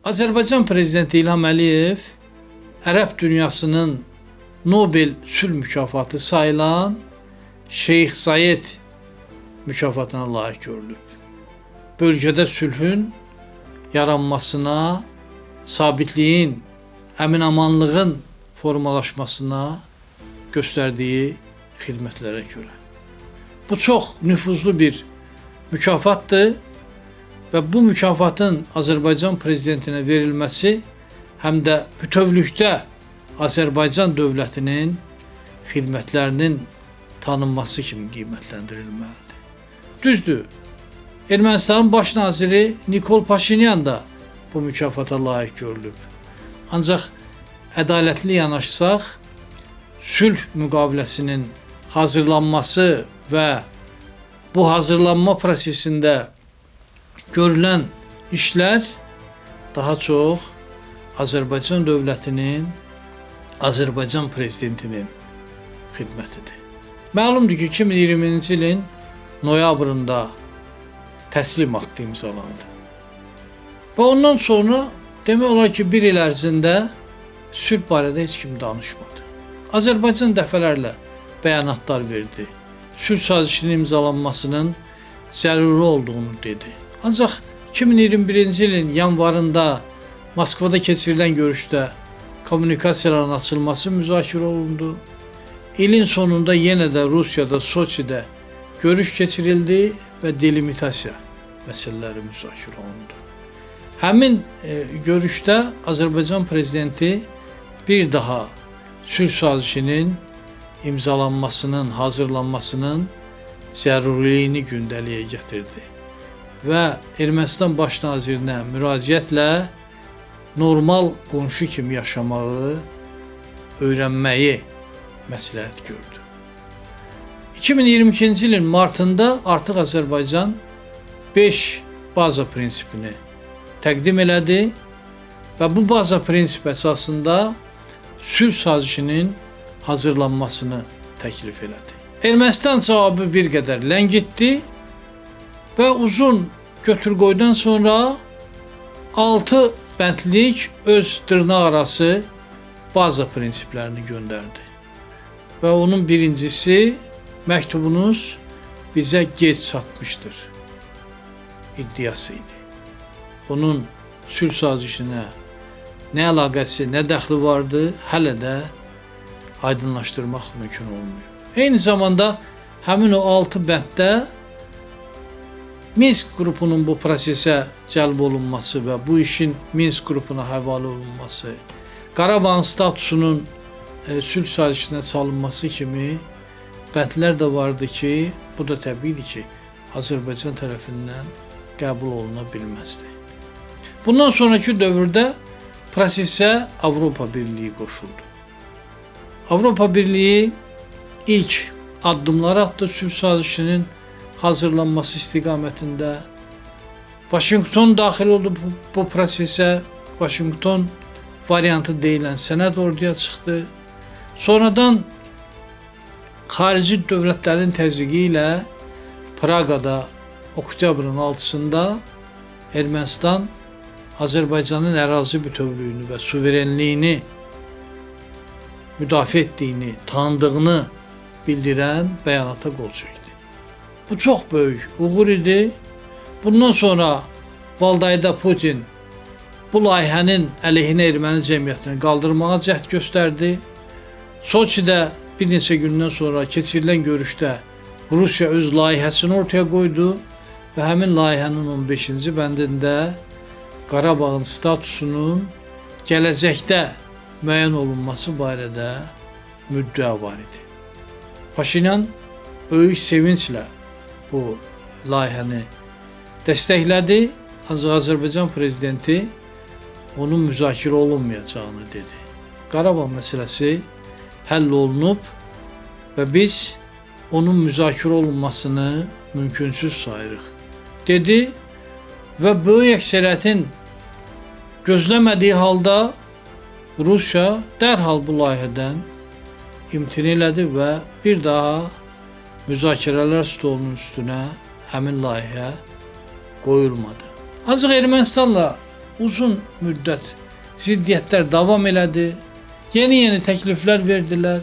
Azərbaycan prezidenti İlham Əliyev Ərəb dünyasının Nobel sülh mükafatı sayılan Şeyx Zayed mükafatına layiq görülüb. Bölgədə sülhün yaranmasına, sabitliyin, əmin-amanlığın formalaşmasına göstərdiyi xidmətlərə görə. Bu çox nüfuzlu bir mükafatdır və bu mükafatın Azərbaycan prezidentinə verilməsi həm də bütövlükdə Azərbaycan dövlətinin xidmətlərinin tanınması kimi qiymətləndirilməlidir. Düzdür, Ermənistanın baş naziri Nikol Paşinyan da bu mükafata layiq görülüb. Ancaq ədalətli yanaşsaq, sülh müqaviləsinin hazırlanması və bu hazırlanma prosesində görülən işlər daha çox Azərbaycan dövlətinin, Azərbaycan prezidentinin xidmətidir. Məlumdur ki, 2020-ci ilin noyabrında təslim aktı imzalandı. Və ondan sonra demək olar ki, bir il ərzində sülh barədə heç kim danışmadı. Azərbaycan dəfələrlə bəyanatlar verdi. Sülh sazişinin imzalanmasının zəruri olduğunu dedi. Ancaq 2021-ci ilin yanvarında Moskvada keçirilən görüşdə kommunikasiyaların açılması müzakirə olundu. İlin sonunda yenə də Rusiyada, Soçidə görüş keçirildi və delimitasiya məsələləri müzakirə olundu. Həmin görüşdə Azərbaycan prezidenti bir daha sülh sazişinin imzalanmasının, hazırlanmasının zəruriliyini gündəliyə gətirdi və Ermənistan baş nazirinə müraciətlə normal qonşu kimi yaşamağı, öyrənməyi məsləhət gördü. 2022-ci ilin martında artıq Azərbaycan 5 baza prinsipini təqdim elədi və bu baza prinsip əsasında sülh sazişinin hazırlanmasını təklif elədi. Ermənistan cavabı bir qədər ləngitdi və uzun götür-qoydan sonra 6 bəndlik öz dırnaq arası baza prinsiplərini göndərdi. Və onun birincisi, məktubunuz bizə gec çatmışdır iddiası idi. Bunun sülh sazişinə nə əlaqəsi, nə dəxli vardı, hələ də aydınlaşdırmaq mümkün olmuyor. Eyni zamanda həmin o 6 bənddə Minsk qrupunun bu prosesə cəlb olunması və bu işin Minsk qrupuna həvalə olunması, Qarabağın statusunun sülh sazişinə salınması kimi bəndlər də vardı ki, bu da təbiidir ki, Azərbaycan tərəfindən qəbul oluna bilməzdi. Bundan sonraki dövrdə prosesə Avropa Birliyi qoşuldu. Avropa Birliyi ilk addımlar atdı sülh sazişinin hazırlanması istiqamətində. Vaşinqton daxil oldu bu prosesə. Vaşinqton variantı deyilən sənəd ortaya çıxdı. Sonradan xarici dövlətlərin təzyiqi ilə Praqada oktyabrın 6-sında Ermənistan Azərbaycanın ərazi bütövlüyünü və suverenliyini müdafiə etdiyini, tanıdığını bildirən bəyanata qol çəkdi. Bu çox böyük uğur idi. Bundan sonra Valdayda Putin bu layihənin əleyhinə erməni cəmiyyətini qaldırmağa cəhd göstərdi. Soçidə bir neçə gündən sonra keçirilən görüşdə Rusiya öz layihəsini ortaya qoydu və həmin layihənin 15-ci bəndində Qarabağın statusunun gələcəkdə müəyyən olunması barədə müddəa var idi. Paşinyan böyük sevinclə bu layihəni dəstəklədi, ancaq Azərbaycan prezidenti onun müzakirə olunmayacağını dedi. Qarabağ məsələsi həll olunub və biz onun müzakirə olunmasını mümkünsüz sayırıq, dedi və böyük əksəriyyətin gözləmədiyi halda Rusiya dərhal bu layihədən imtina elədi və bir daha müzakirələr stolunun üstünə həmin layihə qoyulmadı. Ancaq Ermənistanla uzun müddət ziddiyyətlər davam elədi. Yeni təkliflər verdilər.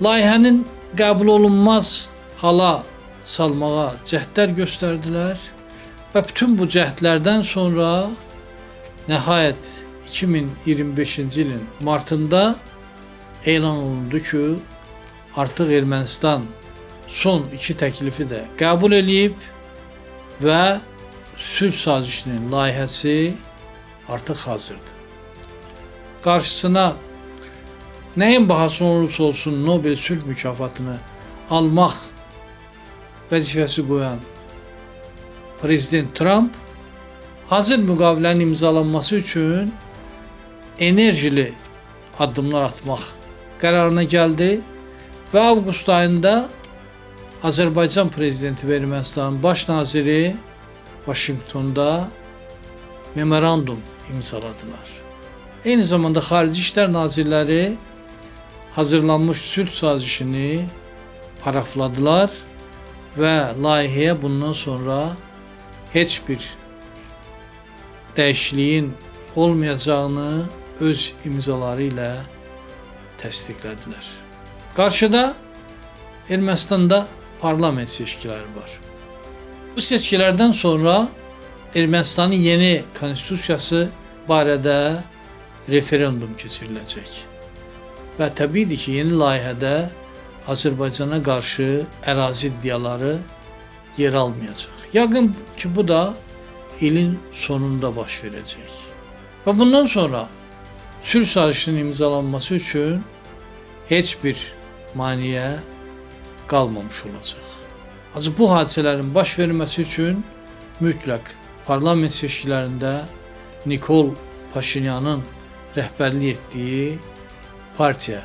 Layihənin qəbul olunmaz hala salmağa cəhdlər göstərdilər və bütün bu cəhdlərdən sonra nəhayət 2025-ci ilin martında elan olundu ki, artıq Ermənistan son 2 təklifi də qəbul eləyib və sülh sazişinin layihəsi artıq hazırdır. Qarşısına nəyin bahasına olursa olsun Nobel sülh mükafatını almaq vəzifəsi qoyan Prezident Trump hazır müqavilənin imzalanması üçün enerjili addımlar atmaq qərarına gəldi və avqust ayında Azərbaycan prezidenti və Ermənistanın baş naziri Vaşinqtonda memorandum imzaladılar. Eyni zamanda Xarici İşlər Nazirləri hazırlanmış sülh sazişini parafladılar və layihəyə bundan sonra heç bir dəyişikliyin olmayacağını öz imzaları ilə təsdiqlədilər. Qarşıda Ermənistanda parlament seçkiləri var. Bu seçkilərdən sonra Ermənistanın yeni konstitusiyası barədə referendum keçiriləcək. Və təbiidir ki, yeni layihədə Azərbaycana qarşı ərazi iddiaları yer almayacaq. Yəqin ki, bu da ilin sonunda baş verəcək. Və bundan sonra sülh sazişinin imzalanması üçün heç bir maneə qalmamış olacaq. Ancaq bu hadisələrin baş verməsi üçün mütləq parlament seçkilərində Nikol Paşinyanın rəhbərlik etdiyi partiya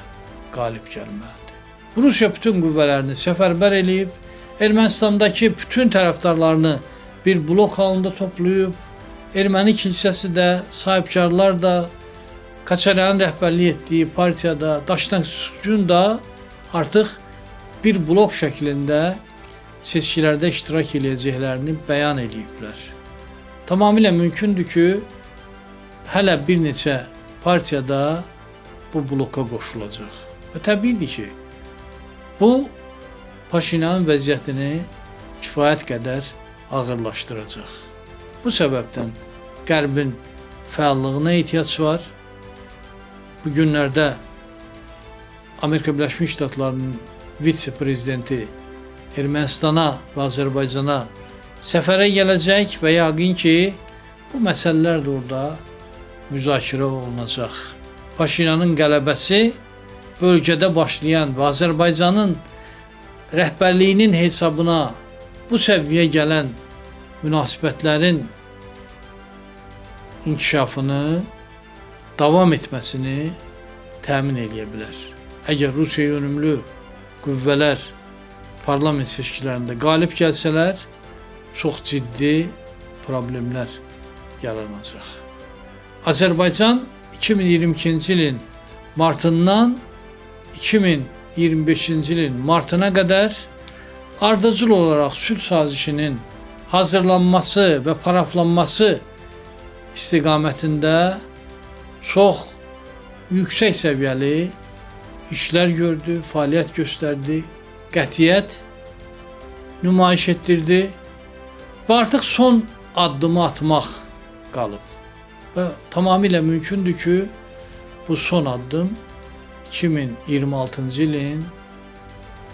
qalib gəlməlidir. Rusiya bütün qüvvələrini səfərbər eləyib, Ermənistandakı bütün tərəfdarlarını bir blok halında toplayıb, Erməni kilsəsi də, sahibkarlar da, Kaçaryanın rəhbərlik etdiyi partiyada, Daşnak Sütun da artıq bir blok şəklində seçkilərdə iştirak edəcəklərini bəyan ediblər. Tamamilə mümkündür ki, hələ bir neçə partiyada bu bloka qoşulacaq. Və təbiidir ki, bu Paşinyanın vəziyyətini kifayət qədər ağırlaşdıracaq. Bu səbəbdən Qərbin fəallığına ehtiyac var. Bu günlərdə Amerika Birləşmiş Ştatlarının vitse-prezidenti Ermənistana və Azərbaycana səfərə gələcək və yəqin ki, bu məsələlər də orada müzakirə olunacaq. Paşinyanın qələbəsi bölgədə başlayan və Azərbaycanın rəhbərliyinin hesabına bu səviyyəyə gələn münasibətlərin inkişafını, davam etməsini təmin edə bilər. Əgər Rusiya yönümlü qüvvələr parlament seçkilərində qalib gəlsələr, çox ciddi problemlər yaranacaq. Azərbaycan 2022-ci ilin martından 2025-ci ilin martına qədər ardıcıl olaraq sülh sazişinin hazırlanması və paraflanması istiqamətində çox yüksək səviyyəli işlər gördü, fəaliyyət göstərdi, qətiyyət nümayiş etdirdi və artıq son addımı atmaq qalıb. Və tamamilə mümkündür ki, bu son addım 2026-cı ilin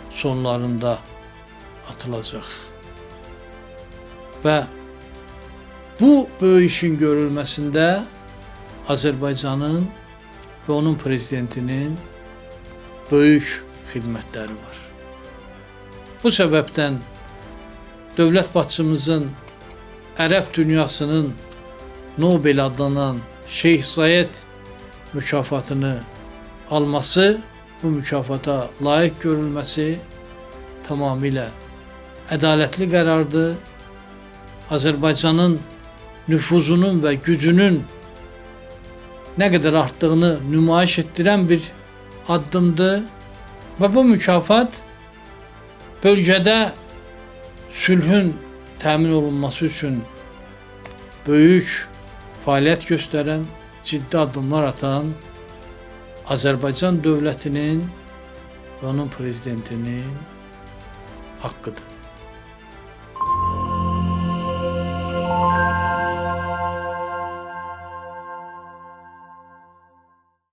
sonlarında atılacaq. Və bu böyük işin görülməsində Azərbaycanın və onun prezidentinin böyük xidmətləri var. Bu səbəbdən dövlət başçımızın Ərəb dünyasının Nobel adlanan Şeyx Zayed mükafatını alması, bu mükafata layiq görülməsi tamamilə ədalətli qərardır. Azərbaycanın nüfuzunun və gücünün nə qədər artdığını nümayiş etdirən bir addımdır və bu mükafat bölgədə sülhün təmin olunması üçün böyük fəaliyyət göstərən, ciddi addımlar atan Azərbaycan dövlətinin və onun prezidentinin haqqıdır.